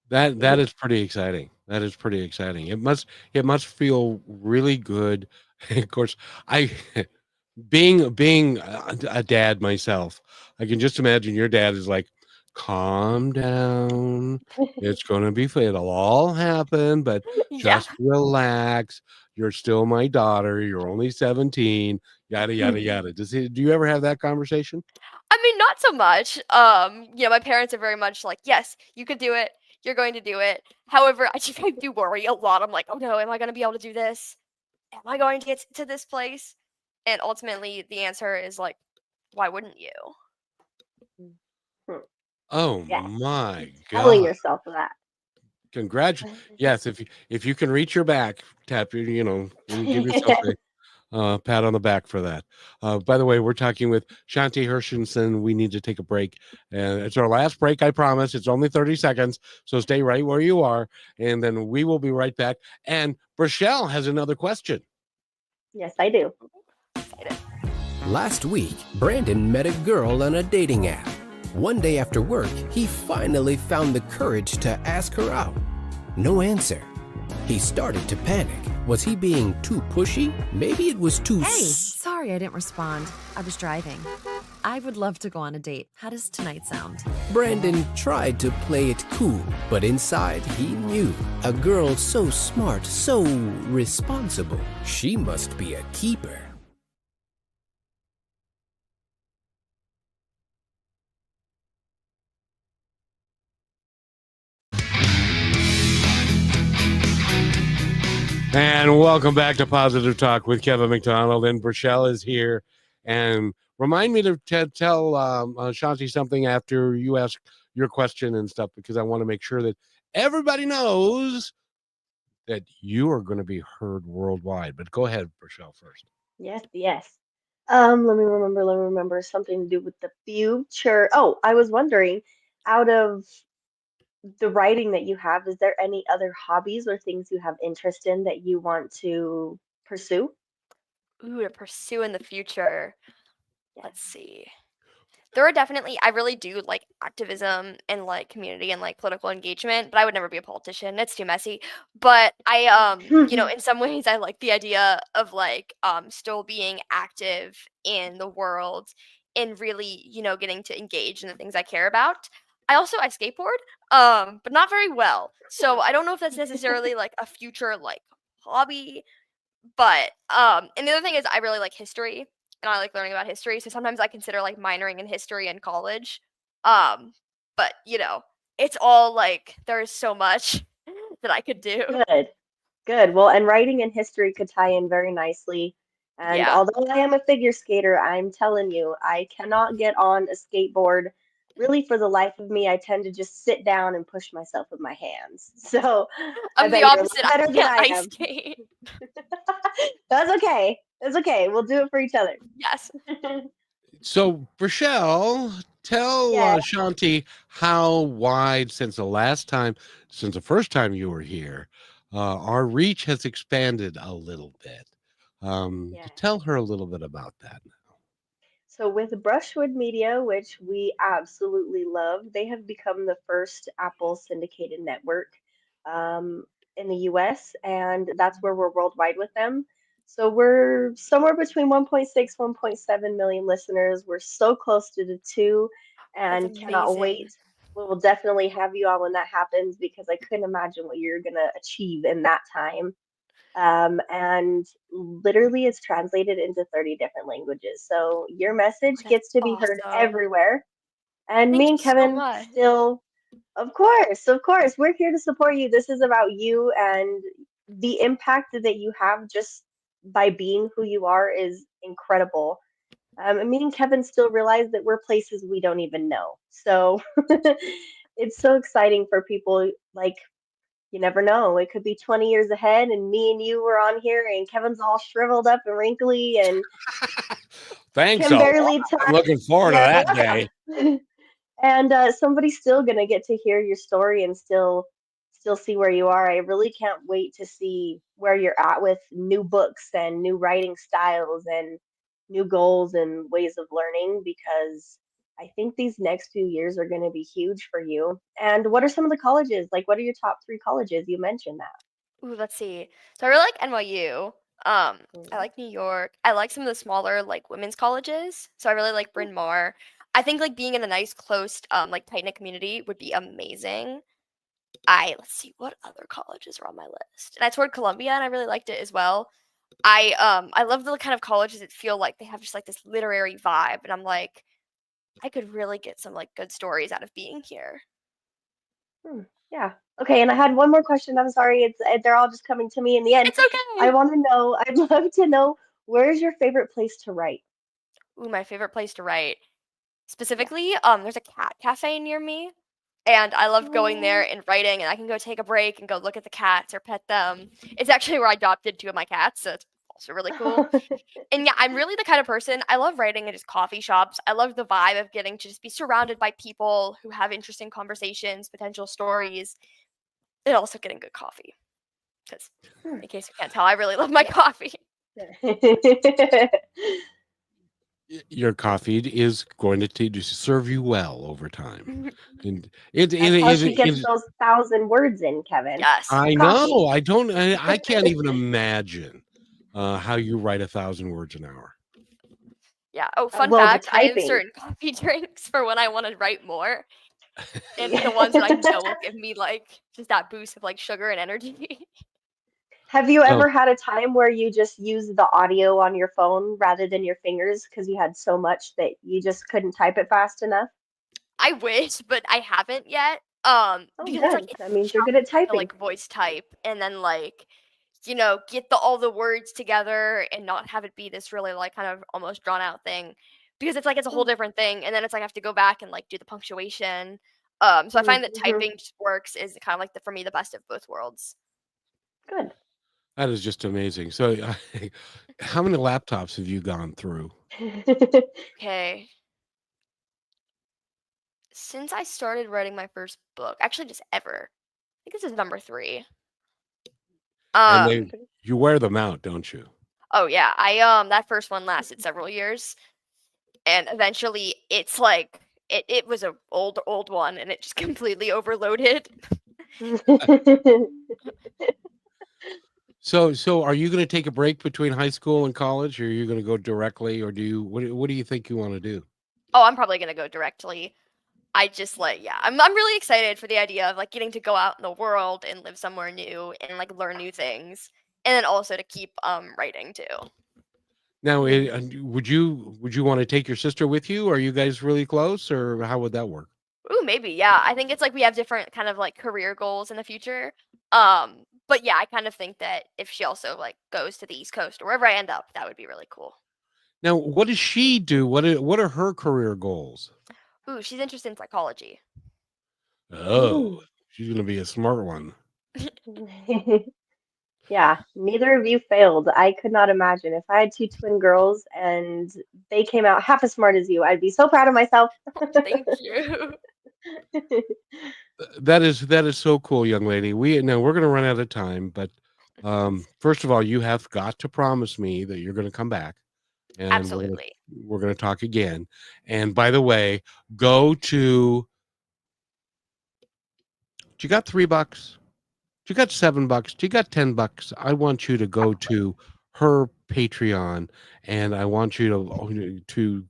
That is pretty exciting. That is pretty exciting. It must feel really good. Of course, I being a dad myself, I can just imagine your dad is like, calm down. It's gonna be fine. It'll all happen, but yeah. just relax. You're still my daughter. You're only 17. Yada yada yada. Do you ever have that conversation? I mean, not so much. My parents are very much like, yes, you could do it. You're going to do it. However, I do worry a lot. I'm like, oh no, am I going to be able to do this? Am I going to get to this place? And ultimately, the answer is like, why wouldn't you? Hmm. Oh Yes. my Telling god. yourself that. Yes, if you can reach your back, tap your, you give yourself a pat on the back for that. By the way, we're talking with Shanti Hershenson. We need to take a break, and it's our last break. I promise. It's only 30 seconds, so stay right where you are, and then we will be right back. And Rochelle has another question. Yes, I do. Excited. Last week, Brandon met a girl on a dating app. One day after work, he finally found the courage to ask her out. No answer. He started to panic. Was he being too pushy? Maybe it was too... Hey, sorry I didn't respond. I was driving. I would love to go on a date. How does tonight sound? Brandon tried to play it cool, but inside he knew. A girl so smart, so responsible. She must be a keeper. And welcome back to Positive Talk with Kevin McDonald. And Rochelle is here. And remind me to tell Shanti something after you ask your question and stuff, because I want to make sure that everybody knows that you are going to be heard worldwide. But go ahead, Rochelle, first. Yes, yes. Let me remember something to do with the future. Oh, I was wondering, out of the writing that you have, is there any other hobbies or things you have interest in that you want to pursue? Ooh, to pursue in the future. Yes. Let's see. There are definitely I really do like activism and like community and like political engagement, but I would never be a politician. It's too messy. But in some ways I like the idea of like still being active in the world and really, getting to engage in the things I care about. I skateboard, but not very well. So I don't know if that's necessarily like a future like hobby, but, and the other thing is I really like history, and I like learning about history, so sometimes I consider, like, minoring in history in college. Um, but, it's all, like there is so much that I could do. Good, good. Well, and writing and history could tie in very nicely. And Yeah. although I am a figure skater, I'm telling you, I cannot get on a skateboard really for the life of me, I tend to just sit down and push myself with my hands. So I I'm the bet you're a opposite. lot I better than can't I ice am. skate. That's okay. That's okay. We'll do it for each other. Yes. So, Rochelle, tell Yeah. Shanti how wide since the first time you were here, our reach has expanded a little bit. Yeah. Tell her a little bit about that. So with Brushwood Media, which we absolutely love, they have become the first Apple syndicated network um, in the US, and that's where we're worldwide with them. So we're somewhere between 1.6, 1.7 million listeners. We're so close to the two That's and cannot amazing. wait. We will definitely have you on when that happens because I couldn't imagine what you're going to achieve in that time. And literally it's translated into 30 different languages. So your Oh, message that's gets to be heard awesome. everywhere. And me Thank and you so Kevin much. still, of course, we're here to support you. This is about you and the impact that you have just by being who you are is incredible. And me and Kevin still realize that we're places we don't even know. So it's so exciting for people like you never know. It could be 20 years ahead, and me and you were on here, and Kevin's all shriveled up and wrinkly and Thanks can a lot. barely I'm type. looking forward to Yeah. that day. And somebody's still gonna get to hear your story and still see where you are. I really can't wait to see where you're at with new books and new writing styles and new goals and ways of learning because I think these next few years are going to be huge for you. And what are some of the colleges? Like, what are your top three colleges? You mentioned that. Ooh, let's see. So I really like NYU. I Mm. like New York. I like some of the smaller like women's colleges. So I really like Bryn Mawr. I think like being in a nice, close, like tight knit community would be amazing. Let's see what other colleges are on my list. And I toured Columbia and I really liked it as well. I love the kind of colleges that feel like they have just like this literary vibe, and I'm like, I could really get some like good stories out of being here. Hmm, yeah. Okay, and I had one more question. I'm sorry, they're all just coming to me in the end. It's okay. I want to know. I'd love to know where's your favorite place to write? Ooh, my favorite place to write. Yeah. Specifically, there's a cat cafe near me, and I love going there Oh. and writing, and I can go take a break and go look at the cats or pet them. It's actually where I adopted two of my cats, so it's also really cool. And yeah, I'm really the kind of person I love writing in just coffee shops. I love the vibe of getting to just be surrounded by people who have interesting conversations, potential stories, and also getting good coffee. Because Hmm, in case you can't tell, I really love my coffee. yeah. Your coffee is going to serve you well over time. And That's how she gets it those 1,000 words in, Kevin. Yes. I Coffee. know. I can't even imagine how you write 1,000 words an hour. Yeah. Oh, fun Well, the fact, I have typing. certain coffee drinks for when I want to write more, and the ones that I know will give me like just that boost of like sugar and energy. Have you So ever had a time where you just used the audio on your phone rather than your fingers because you had so much that you just couldn't type it fast enough? I wish, but I haven't yet. Oh, Because it's like good. it's That so means you're good at challenging to typing. like voice type and then like get all the words together and not have it be this really like kind of almost drawn out thing because it's like it's a whole Mm, different thing and then it's like I have to go back and like do the punctuation. So I mm, find that mhm. typing just works is kind of like for me the best of both worlds. Good. that is just amazing. So, how many laptops have you gone through? Okay. Since I started writing my first book, actually just ever, I think this is number 3. And Um, they you wear them out, don't you? oh yeah, that first one lasted several years, and eventually it's like it was a old one, and it just completely overloaded. So are you going to take a break between high school and college, or are you going to go directly, or what do you think you want to do? Oh, I'm probably gonna go directly. I just like yeah, I'm really excited for the idea of like getting to go out in the world and live somewhere new and like learn new things, and then also to keep writing too. Now, would you want to take your sister with you? Are you guys really close, or how would that work? Ooh, maybe, yeah. I think it's like we have different kind of like career goals in the future. But yeah, I kind of think that if she also like goes to the East Coast or wherever I end up, that would be really cool. Now, what does she do? What are her career goals? Ooh, she's interested in psychology. Oh, she's gonna be a smart one. Yeah, neither of you failed. I could not imagine if I had two twin girls and they came out half as smart as you. I'd be so proud of myself. Thank you. That is so cool, young lady. We're gonna run out of time, but first of all, you have got to promise me that you're gonna come back and Absolutely. we're gonna talk again. And by the way, go to you got $3? You got $7? You got $10? I want you to go to her Patreon and I want you to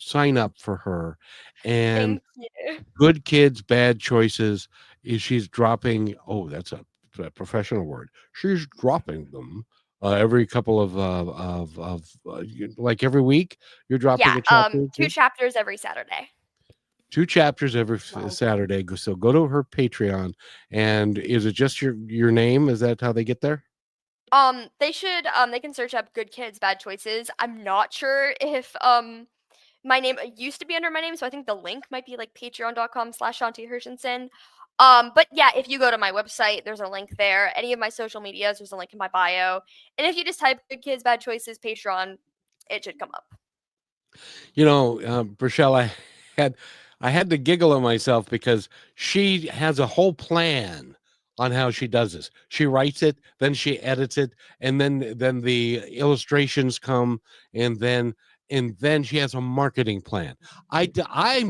sign up for her. And Thank you. Good Kids, Bad Choices is she's dropping. Oh, that's a professional word. She's dropping them every couple like every week. You're dropping Yeah, a chapter or 2 two? chapters every Saturday. 2 chapters every Wow. Saturday. So go to her Patreon. And is it just your name? Is that how they get there? They should, they can search up Good Kids, Bad Choices. I'm not sure if, my name used to be under my name, so I think the link might be like patreon.com/Shanti Hershenson. But yeah, if you go to my website, there's a link there. Any of my social medias, there's a link in my bio. And if you just type Good Kids, Bad Choices, Patreon, it should come up. Rochelle, had I had to giggle at myself because she has a whole plan on how she does this. She writes it, then she edits it, and then the illustrations come, and then she has a marketing plan. I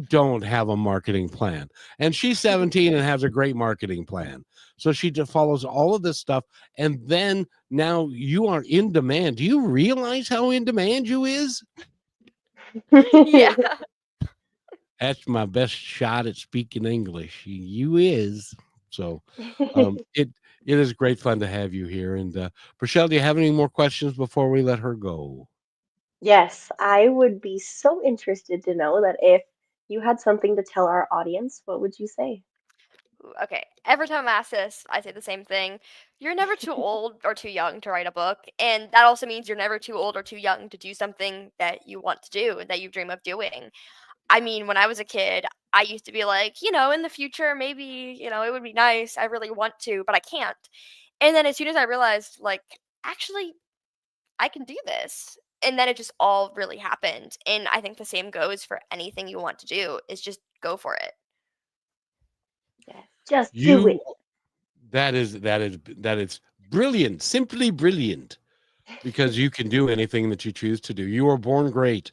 don't have a marketing plan, and she's 17 and has a great marketing plan. So she just follows all of this stuff, and then now you are in demand. Do you realize how in demand you is? Yeah. That's my best shot at speaking English. You is. So it is great fun to have you here. And Rochelle, do you have any more questions before we let her go? Yes, I would be so interested to know that if you had something to tell our audience, what would you say? Ooh, okay. Every time I'm asked this, I say the same thing. You're never too old or too young to write a book. And that also means you're never too old or too young to do something that you want to do, that you dream of doing. I mean, when I was a kid, I used to be like, in the future, maybe, it would be nice. I really want to, but I can't. And then as soon as I realized, like, actually, I can do this. And then it just all really happened. And I think the same goes for anything you want to do, is just go for it. Yes, just do You it. that is brilliant, simply brilliant, because you can do anything that you choose to do. You are born great.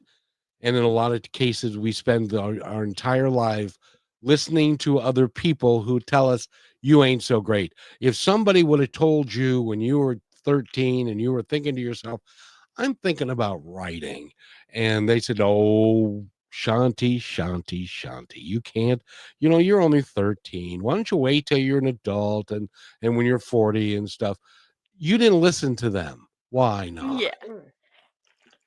And in a lot of cases, we spend our entire life listening to other people who tell us you ain't so great. If somebody would have told you when you were 13 and you were thinking to yourself, I'm thinking about writing, and they said, oh, Shanti, Shanti, Shanti, you can't, you're only 13. Why don't you wait till you're an adult and when you're 40 and stuff? You didn't listen to them. Why not? Yeah.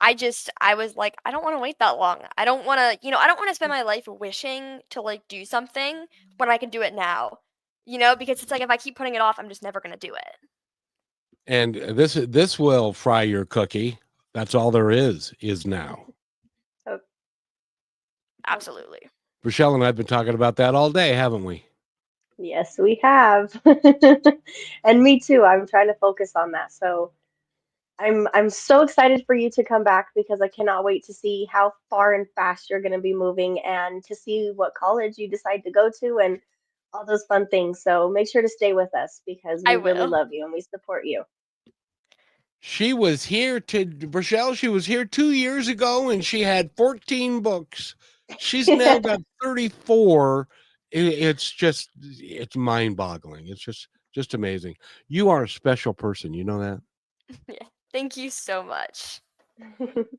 I was like, I don't want to wait that long. I don't want to, I don't want to spend my life wishing to like do something when I can do it now. Because it's like if I keep putting it off, I'm just never going to do it. And this will fry your cookie. That's all there is now. Oh, Absolutely. Rochelle and I've been talking about that all day, haven't we? yes, we have. And me too. I'm trying to focus on that. So I'm so excited for you to come back because I cannot wait to see how far and fast you're going to be moving and to see what college you decide to go to and all those fun things. So make sure to stay with us because I we really will. love you and we support you. She was here Rochelle, she was here 2 years ago and she had 14 books. She's now got 34. It's mind-boggling. It's just amazing. You are a special person, you know that? Yeah. Thank you so much.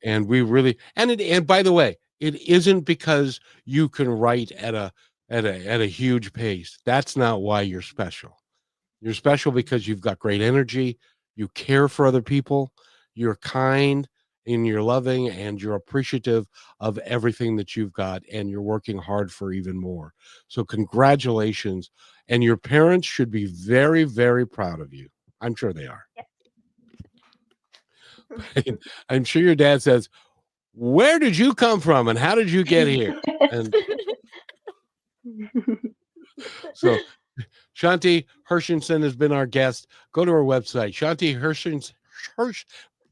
And we really and by the way, it isn't because you can write at a huge pace. That's not why you're special. You're special because you've got great energy, you care for other people, you're kind and you're loving and you're appreciative of everything that you've got and you're working hard for even more. So congratulations, and your parents should be very, very proud of you. I'm sure they are. I'm sure your dad says, where did you come from and how did you get here? And so Shanti Hershenson has been our guest. Go to our website, Shanti Hershenson.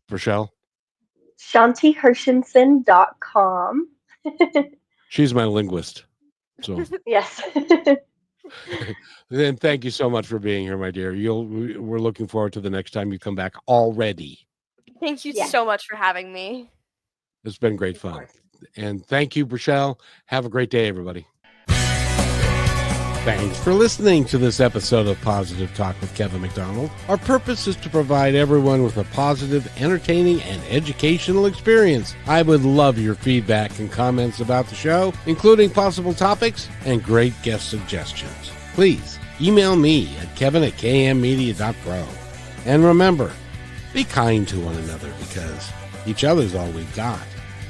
Rochelle. ShantiHershenson.com. She's my linguist. So Yes. then thank you so much for being here, my dear. We're looking forward to the next time you come back already. Thank you Yes. so much for having me. It's been great fun. And thank you, Rochelle. Have a great day, everybody. Thanks for listening to this episode of Positive Talk with Kevin McDonald. Our purpose is to provide everyone with a positive, entertaining, and educational experience. I would love your feedback and comments about the show, including possible topics and great guest suggestions. Please email me at kevin@kmmedia.pro. And remember, be kind to one another because each other's all we've got.